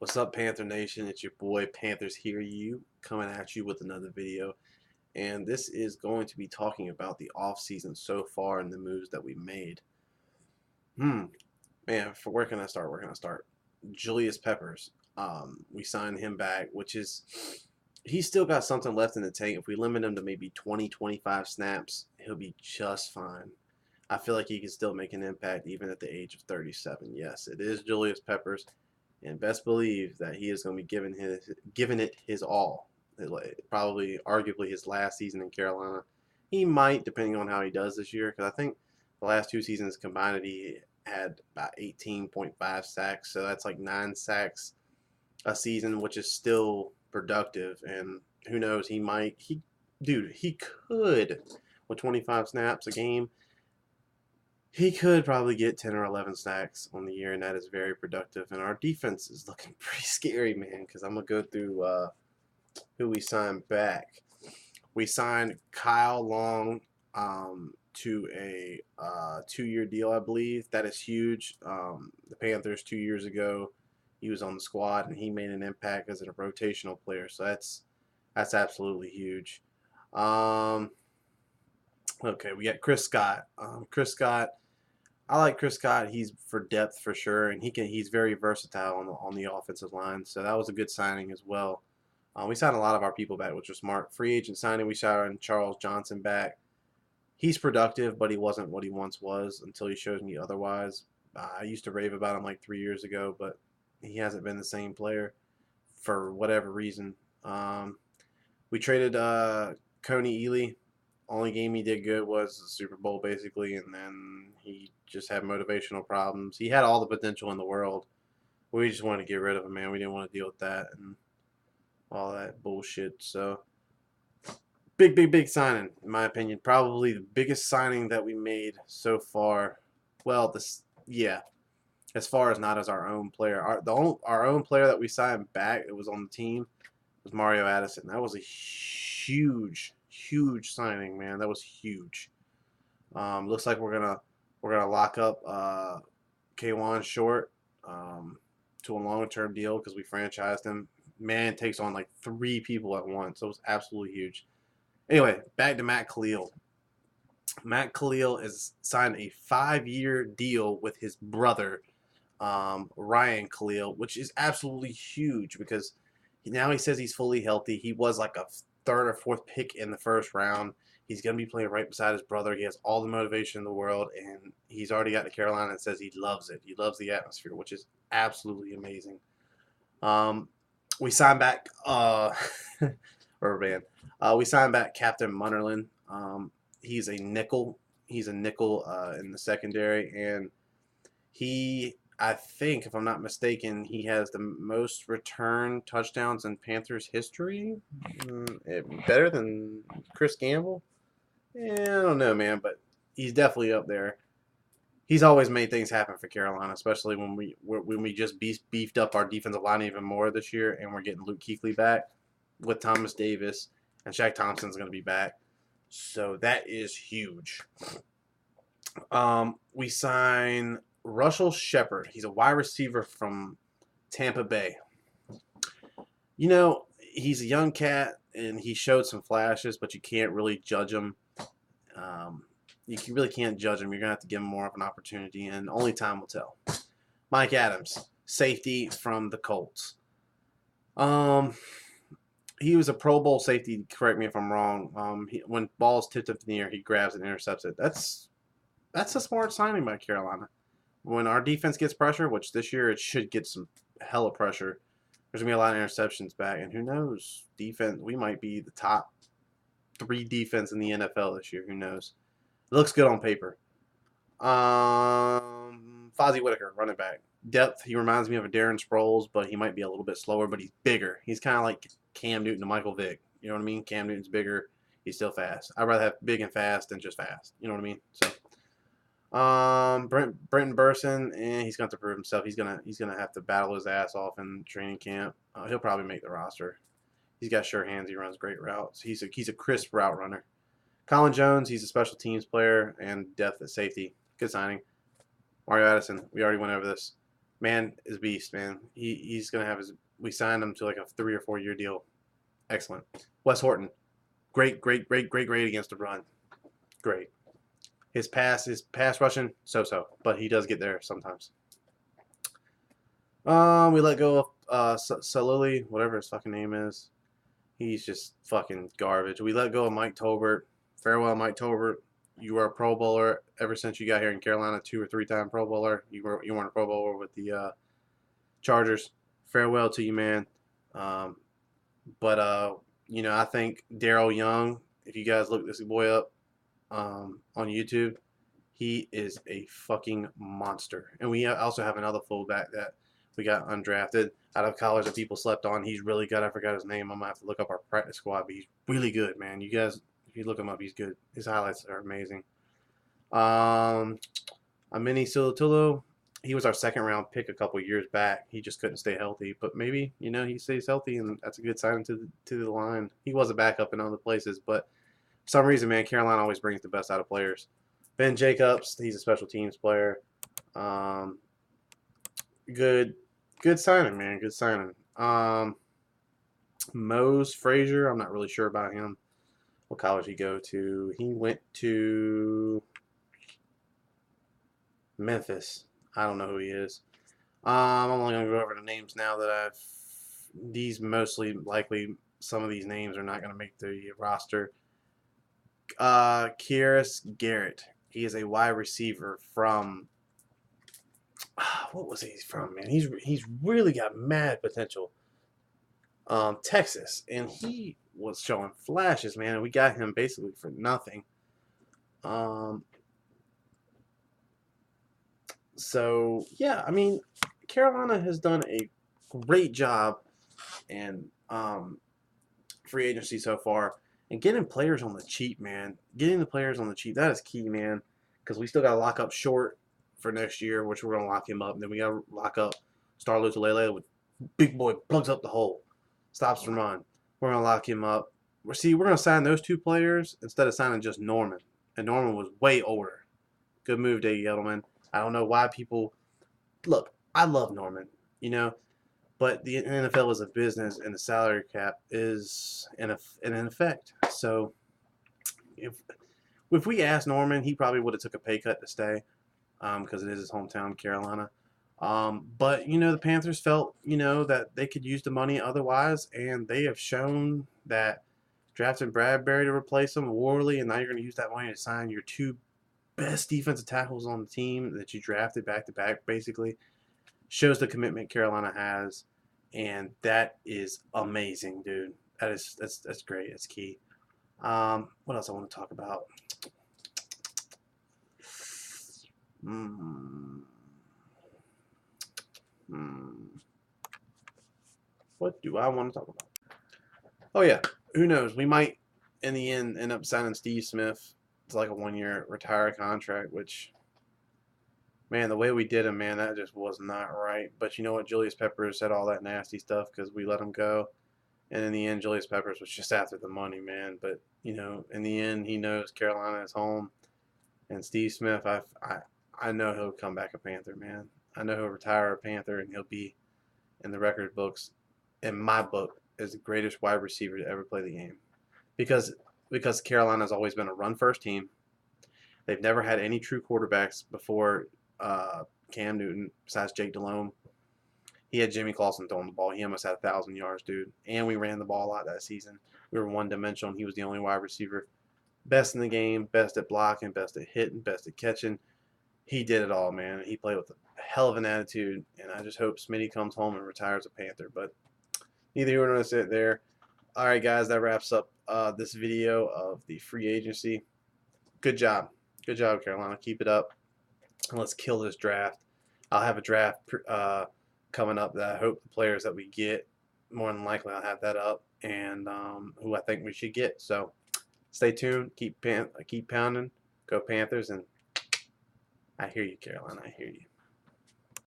What's up, Panther Nation? It's your boy Panthers Hear You coming at you with another video. And this is going to be talking about the off-season so far and the moves that we made. Man, where can I start? Where can I start? Julius Peppers. We signed him back, which is he's still got something left in the tank. If we limit him to maybe 20, 25 snaps, he'll be just fine. I feel like he can still make an impact even at the age of 37. Yes, it is Julius Peppers, and best believe that he is going to be giving it his all. Probably, arguably, his last season in Carolina. He might, depending on how he does this year, because I think the last two seasons combined, he had about 18.5 sacks, so that's like 9 sacks a season, which is still productive. And who knows, he could with 25 snaps a game. He could probably get 10 or 11 sacks on the year, and that is very productive. And our defense is looking pretty scary, man, because I'm going to go through who we signed back. We signed Kyle Long to a 2-year deal, I believe. That is huge. The Panthers 2 years ago, he was on the squad, and he made an impact as a rotational player. So that's absolutely huge. Okay, we got Chris Scott. Chris Scott, I like Chris Scott. He's for depth for sure, and he's very versatile on the offensive line. So that was a good signing as well. We signed a lot of our people back, which was smart. Free agent signing, we signed Charles Johnson back. He's productive, but he wasn't what he once was until he shows me otherwise. I used to rave about him like 3 years ago, but he hasn't been the same player for whatever reason. We traded Coney Ely. Only game he did good was the Super Bowl, basically, and then he just had motivational problems. He had all the potential in the world. We just wanted to get rid of him, man. We didn't want to deal with that and all that bullshit. So, big signing, in my opinion. Probably the biggest signing that we made so far. Well, as far as not as our own player. Our own player that we signed back, it was on the team, was Mario Addison. That was a huge signing, man. That was huge. Looks like we're gonna lock up K1 Short to a long-term deal because we franchised him. Man takes on like 3 people at once, so it was absolutely huge. Anyway, back to Matt Khalil. Matt Khalil has signed a 5-year deal with his brother, Ryan Khalil, which is absolutely huge because now he says he's fully healthy. He was like a 3rd or 4th pick in the 1st round. He's going to be playing right beside his brother. He has all the motivation in the world, and he's already got to Carolina and says he loves it. He loves the atmosphere, which is absolutely amazing. We signed back, we signed back Captain Munnerlin. He's a nickel. He's a nickel in the secondary, and I think, if I'm not mistaken, he has the most return touchdowns in Panthers history. Better than Chris Gamble? I don't know, man, but he's definitely up there. He's always made things happen for Carolina, especially when we just beefed up our defensive line even more this year, and we're getting Luke Kuechly back with Thomas Davis, and Shaq Thompson's going to be back. So that is huge. We sign Russell Shepard. He's a wide receiver from Tampa Bay. You know, he's a young cat, and he showed some flashes, but you can't really judge him. You really can't judge him. You're going to have to give him more of an opportunity, and only time will tell. Mike Adams, safety from the Colts. He was a Pro Bowl safety, correct me if I'm wrong. When ball's tipped up in the air, he grabs it and intercepts it. That's a smart signing by Carolina. When our defense gets pressure, which this year it should get some hella pressure, there's going to be a lot of interceptions back. And who knows? Defense, we might be the top 3 defense in the NFL this year. Who knows? It looks good on paper. Fozzie Whitaker, running back. Depth, he reminds me of a Darren Sproles, but he might be a little bit slower, but he's bigger. He's kind of like Cam Newton to Michael Vick. You know what I mean? Cam Newton's bigger. He's still fast. I'd rather have big and fast than just fast. You know what I mean? So, Brenton Burson, he's going to prove himself. He's gonna have to battle his ass off in training camp. He'll probably make the roster. He's got sure hands. He runs great routes. He's a crisp route runner. Colin Jones, he's a special teams player and depth at safety. Good signing. Mario Addison, we already went over this. Man is beast, man. He's gonna have his. We signed him to like a 3 or 4 year deal. Excellent. Wes Horton, great against the run. Great. His pass rushing, so, but he does get there sometimes. We let go of Salili, whatever his fucking name is. He's just fucking garbage. We let go of Mike Tolbert. Farewell, Mike Tolbert. You were a Pro Bowler ever since you got here in Carolina, 2 or 3 time Pro Bowler. You weren't a Pro Bowler with the Chargers. Farewell to you, man. But I think Daryl Young. If you guys look this boy up on YouTube, he is a fucking monster. And we also have another fullback that we got undrafted out of college that people slept on. He's really good. I forgot his name. I'm gonna have to look up our practice squad, but he's really good, man. You guys, if you look him up, he's good. His highlights are amazing. Amini Silatulo, he was our 2nd round pick a couple years back. He just couldn't stay healthy, but maybe he stays healthy, and that's a good sign to the line. He was a backup in other places, but for some reason, man, Carolina always brings the best out of players. Ben Jacobs, he's a special teams player. Good signing, man. Good signing. Mose Frazier, I'm not really sure about him. What college he go to? He went to Memphis. I don't know who he is. I'm only gonna go over the names now that these mostly likely, some of these names are not gonna make the roster. Kieris Garrett. He is a wide receiver from what was he from, man? He's really got mad potential. Texas, and he was showing flashes, man. And we got him basically for nothing. So yeah, I mean, Carolina has done a great job in free agency so far, and getting players on the cheap, man. Getting the players on the cheap, that is key, man. Because we still got to lock up Short for next year, which we're gonna lock him up. And then we got to lock up Star Lutulele with big boy plugs up the hole, stops the run. We're gonna lock him up. We're gonna sign those 2 players instead of signing just Norman. And Norman was way older. Good move, Dave Gettleman. I don't know why people look. I love Norman, but the NFL is a business, and the salary cap is in effect. So if we asked Norman, he probably would have took a pay cut to stay, because it is his hometown, Carolina. But the Panthers felt that they could use the money otherwise, and they have shown that drafting Bradbury to replace him, Worley, and now you're going to use that money to sign your 2 best defensive tackles on the team that you drafted back to back, basically shows the commitment Carolina has, and that is amazing, dude. That's great. That's key. What else I want to talk about? What do I want to talk about? Oh yeah, who knows? We might in the end up signing Steve Smith. It's like a 1-year retire contract, which, man, the way we did him, man, that just was not right. But you know what? Julius Peppers said all that nasty stuff because we let him go. And in the end, Julius Peppers was just after the money, man. But, in the end, he knows Carolina is home. And Steve Smith, I know he'll come back a Panther, man. I know he'll retire a Panther, and he'll be in the record books, in my book, as the greatest wide receiver to ever play the game. Because Carolina's always been a run-first team. They've never had any true quarterbacks before Cam Newton, besides Jake Delhomme. He had Jimmy Clausen throwing the ball. He almost had 1,000 yards, dude. And we ran the ball a lot that season. We were one-dimensional, and he was the only wide receiver. Best in the game, best at blocking, best at hitting, best at catching. He did it all, man. He played with a hell of an attitude, and I just hope Smitty comes home and retires a Panther. But neither here nor there. All right, guys, that wraps up this video of the free agency. Good job. Good job, Carolina. Keep it up. And let's kill this draft. I'll have a draft coming up that I hope the players that we get, more than likely I'll have that up, and who I think we should get. So stay tuned. Keep pounding. Go Panthers. And I hear you, Carolina. I hear you.